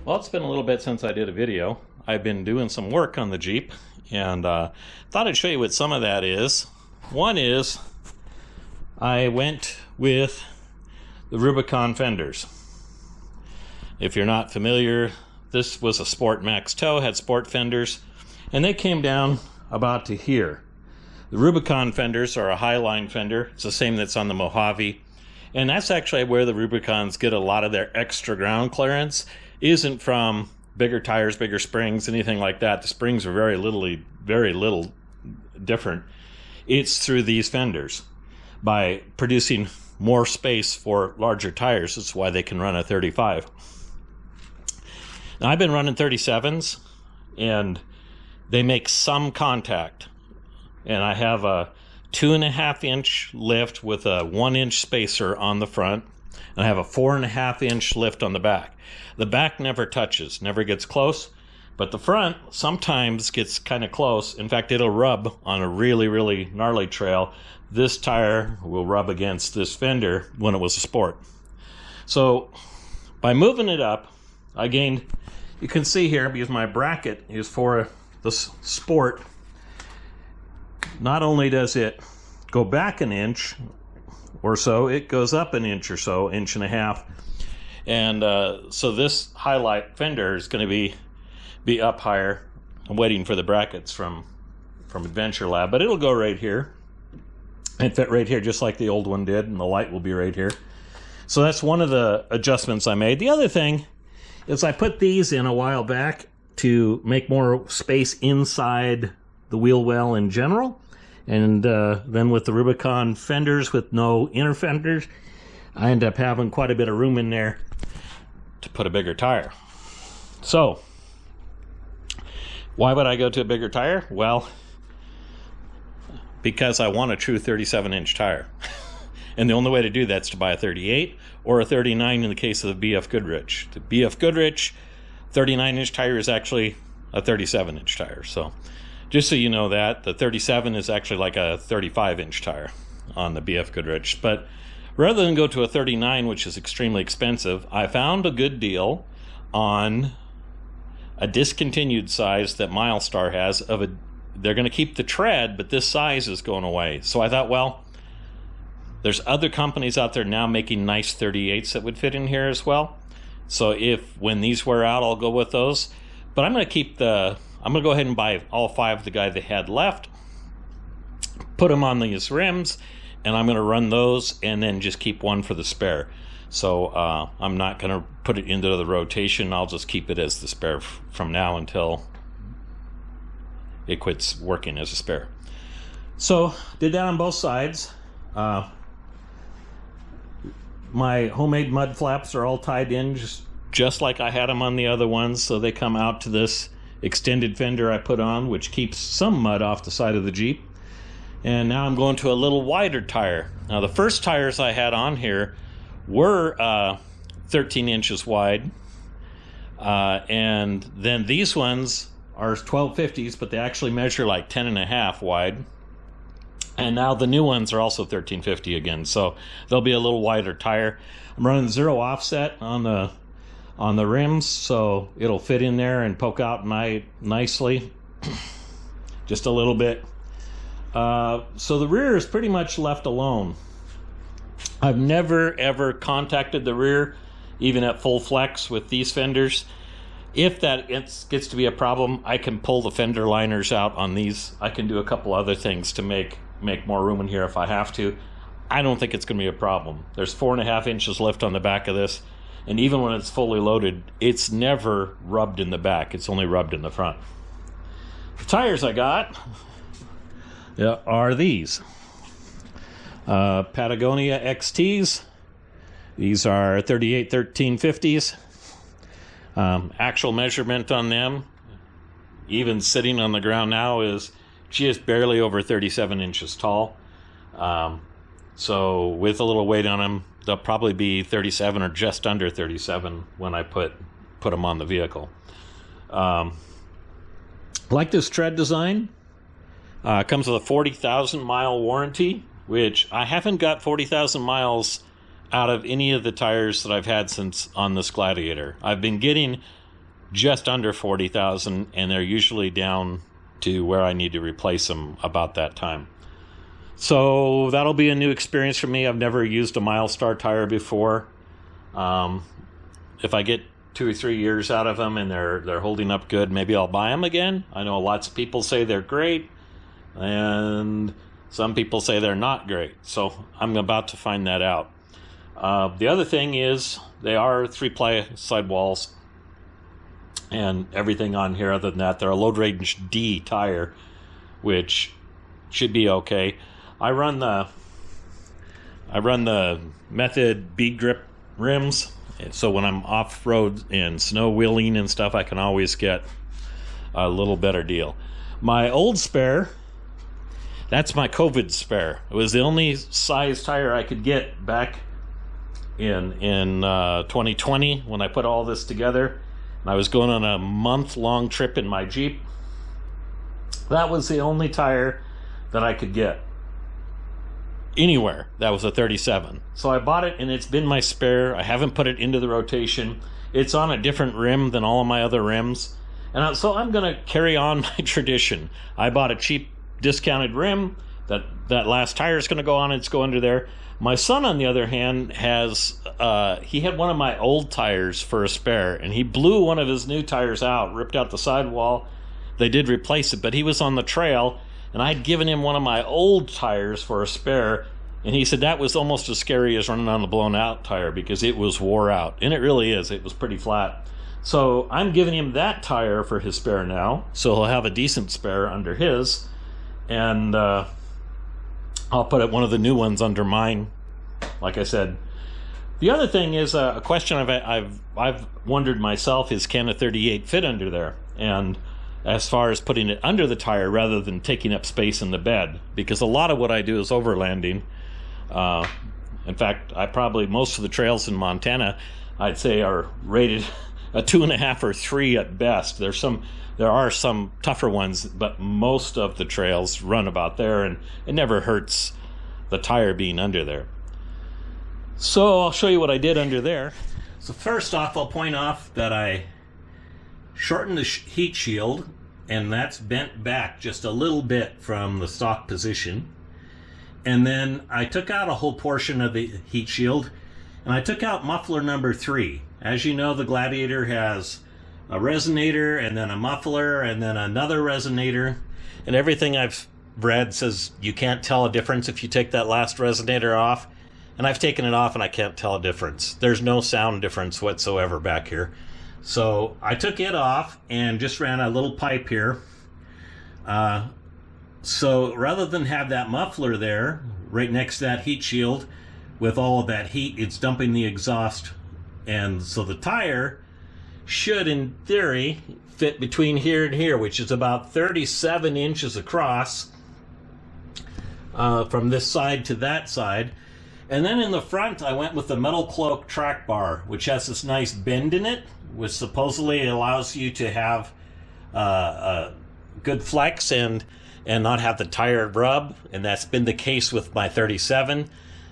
Well, it's been a little bit since I did a video. I've been doing some work on the Jeep, and thought I'd show you what some of that is. One is I went with the Rubicon fenders. If you're not familiar, this was a Sport Max Tow, had sport fenders, and they came down about to here. The Rubicon fenders are a high-line fender. It's the same that's on the Mojave, and that's actually where the Rubicons get a lot of their extra ground clearance. Isn't from bigger tires, bigger springs, anything like that. The springs are very little different. It's through these fenders. By producing more space for larger tires, that's why they can run a 35. Now, I've been running 37s, and they make some contact. And I have a 2.5-inch lift with a 1-inch spacer on the front, and I have a 4.5-inch lift on the back. The back never touches, never gets close, but the front sometimes gets kind of close. In fact, it'll rub on a really gnarly trail. This tire will rub against this fender when it was a Sport. So by moving it up, I gained, you can see here, because my bracket is for the Sport, not only does it go back an inch or so, it goes up an inch or so, 1.5 inches. And so this highlight fender is going to be up higher. I'm waiting for the brackets from Adventure Lab, but it'll go right here and fit right here just like the old one did, and the light will be right here. So that's one of the adjustments I made. The other thing is I put these in a while back to make more space inside the wheel well in general. And then with the Rubicon fenders with no inner fenders, I end up having quite a bit of room in there to put a bigger tire. So, why would I go to a bigger tire? Well, because I want a true 37-inch tire. And the only way to do that is to buy a 38 or a 39 in the case of the BF Goodrich. The BF Goodrich 39-inch tire is actually a 37-inch tire. So, just so you know that, the 37 is actually like a 35-inch tire on the BF Goodrich. But rather than go to a 39, which is extremely expensive, I found a good deal on a discontinued size that Milestar has. They're going to keep the tread, but this size is going away. So I thought, well, there's other companies out there now making nice 38s that would fit in here as well. So when these wear out, I'll go with those. But I'm going to go ahead and buy all 5 the guy they had left, put them on these rims, and I'm going to run those and then just keep one for the spare. So I'm not going to put it into the rotation. I'll just keep it as the spare from now until it quits working as a spare. So did that on both sides. My homemade mud flaps are all tied in just like I had them on the other ones. So they come out to this extended fender I put on, which keeps some mud off the side of the Jeep. And now I'm going to a little wider tire. Now the first tires I had on here were 13 inches wide. And then these ones are 1250s, but they actually measure like 10.5 wide. And now the new ones are also 1350 again. So they'll be a little wider tire. I'm running 0 offset on the rims, so it'll fit in there and poke out nicely. Just a little bit. So the rear is pretty much left alone. I've never ever contacted the rear, even at full flex with these fenders. If that gets to be a problem, I can pull the fender liners out on these. I can do a couple other things to make more room in here if I have to. I don't think it's going to be a problem. There's 4.5 inches lift on the back of this, and even when it's fully loaded, it's never rubbed in the back. It's only rubbed in the front. The tires I got are these Patagonia XTs. These are 38 1350s. Actual measurement on them, even sitting on the ground now, is just barely over 37 inches tall. So with a little weight on them, they'll probably be 37 or just under 37 when I put them on the vehicle. Like this tread design. Comes with a 40,000 mile warranty, which I haven't got 40,000 miles out of any of the tires that I've had since on this Gladiator. I've been getting just under 40,000, and they're usually down to where I need to replace them about that time. So that'll be a new experience for me. I've never used a Milestar tire before. If I get 2 or 3 years out of them and they're holding up good, maybe I'll buy them again. I know lots of people say they're great, and some people say they're not great. So I'm about to find that out. The other thing is they are 3-ply sidewalls and everything on here. Other than that, they're a load range D tire, which should be okay. I run the Method bead grip rims, so when I'm off road and snow wheeling and stuff, I can always get a little better deal. My old spare, that's my COVID spare. It was the only size tire I could get back in 2020 when I put all this together. And I was going on a month-long trip in my Jeep. That was the only tire that I could get anywhere. That was a 37. So I bought it, and it's been my spare. I haven't put it into the rotation. It's on a different rim than all of my other rims. And so I'm going to carry on my tradition. I bought a cheap discounted rim. That last tire is going to go on. It's go under there. My son, on the other hand, he had one of my old tires for a spare, and he blew one of his new tires out, ripped out the sidewall. They did replace it, but he was on the trail, and I'd given him one of my old tires for a spare, and he said that was almost as scary as running on the blown out tire because it was wore out. And it really is. It was pretty flat. So I'm giving him that tire for his spare now, so he'll have a decent spare under his, and I'll put one of the new ones under mine, like I said. The other thing is a question I've wondered myself is, can a 38 fit under there? And as far as putting it under the tire rather than taking up space in the bed, because a lot of what I do is overlanding. In fact, most of the trails in Montana, I'd say, are rated a 2.5 or 3 at best. There are some tougher ones, but most of the trails run about there, and it never hurts the tire being under there. So I'll show you what I did under there. So first off, I'll point off that I shortened the heat shield, and that's bent back just a little bit from the stock position. And then I took out a whole portion of the heat shield, and I took out muffler number 3. As you know, the Gladiator has a resonator, and then a muffler, and then another resonator. And everything I've read says you can't tell a difference if you take that last resonator off. And I've taken it off, and I can't tell a difference. There's no sound difference whatsoever back here. So I took it off and just ran a little pipe here. So rather than have that muffler there, right next to that heat shield, with all of that heat, it's dumping the exhaust. And so the tire should, in theory, fit between here and here, which is about 37 inches across from this side to that side. And then in the front, I went with the metal cloak track bar, which has this nice bend in it, which supposedly allows you to have a good flex and not have the tire rub. And that's been the case with my 37.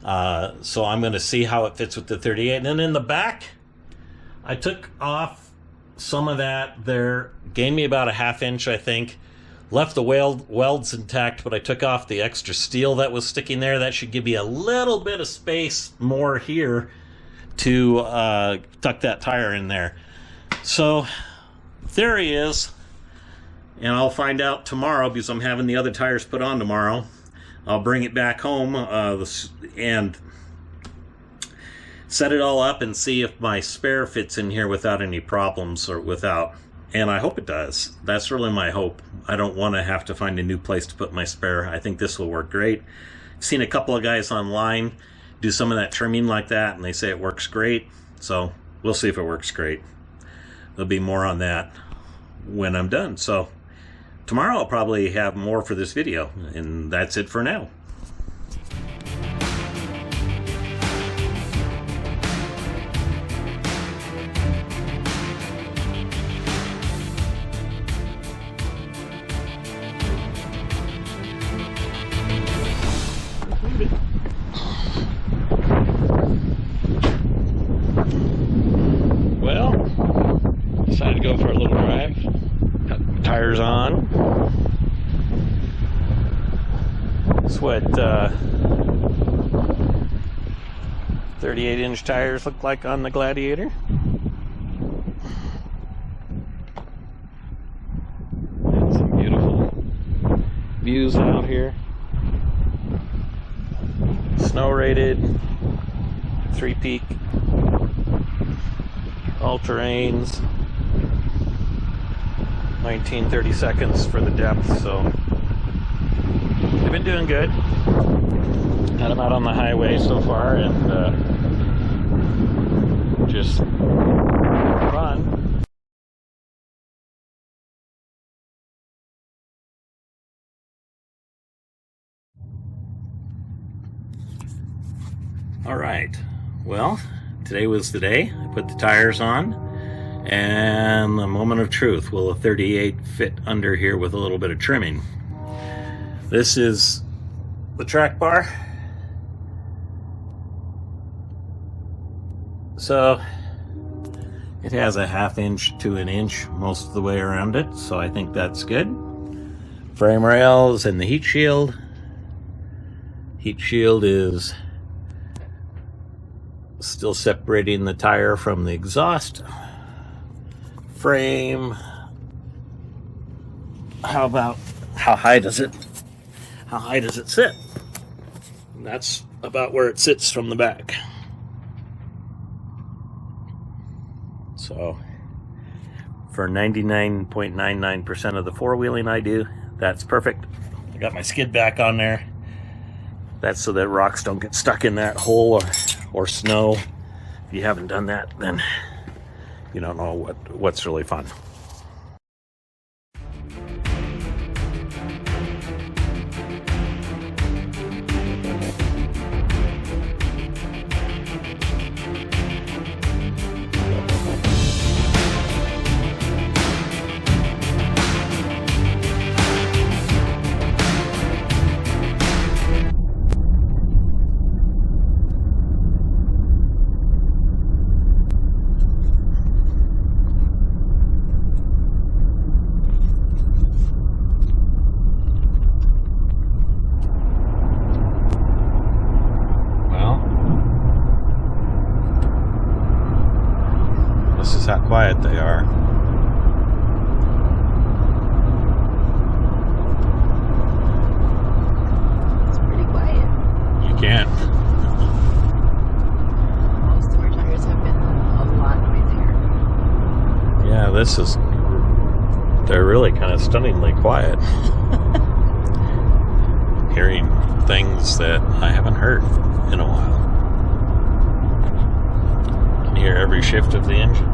So I'm going to see how it fits with the 38. And then in the back, I took off some of that there, gained me about a 1/2 inch, I think. Left the welds intact, but I took off the extra steel that was sticking there. That should give me a little bit of space more here to tuck that tire in there. So theory is, and I'll find out tomorrow because I'm having the other tires put on tomorrow. I'll bring it back home and set it all up and see if my spare fits in here without any problems and I hope it does. That's really my hope. I don't want to have to find a new place to put my spare. I think this will work great. I've seen a couple of guys online do some of that trimming like that, and they say it works great. So we'll see if it works great. There'll be more on that when I'm done. So tomorrow I'll probably have more for this video, and that's it for now. Well, decided to go for That's what 38-inch tires look like on the Gladiator. And some beautiful views out here. Snow rated, 3-peak, all terrains, 19-30 seconds for the depth, so they've been doing good. Had them out on the highway so far, and just fun. All right, well, today was the day. I put the tires on, and the moment of truth. Will a 38 fit under here with a little bit of trimming? This is the track bar. So it has a 1/2 inch to 1 inch most of the way around it, so I think that's good. Frame rails and the heat shield. Heat shield is still separating the tire from the exhaust. Frame, how high does it sit? That's about where it sits from the back. So for 99.99% of the four-wheeling I do, that's perfect. I got my skid back on there. That's so that rocks don't get stuck in that hole or snow. If you haven't done that, then you don't know what's really fun. This is how quiet they are. It's pretty quiet. You can't. Most of our tires have been a lot noisier. Yeah, they're really kind of stunningly quiet. Hearing things that I haven't heard in a while. Hear every shift of the engine.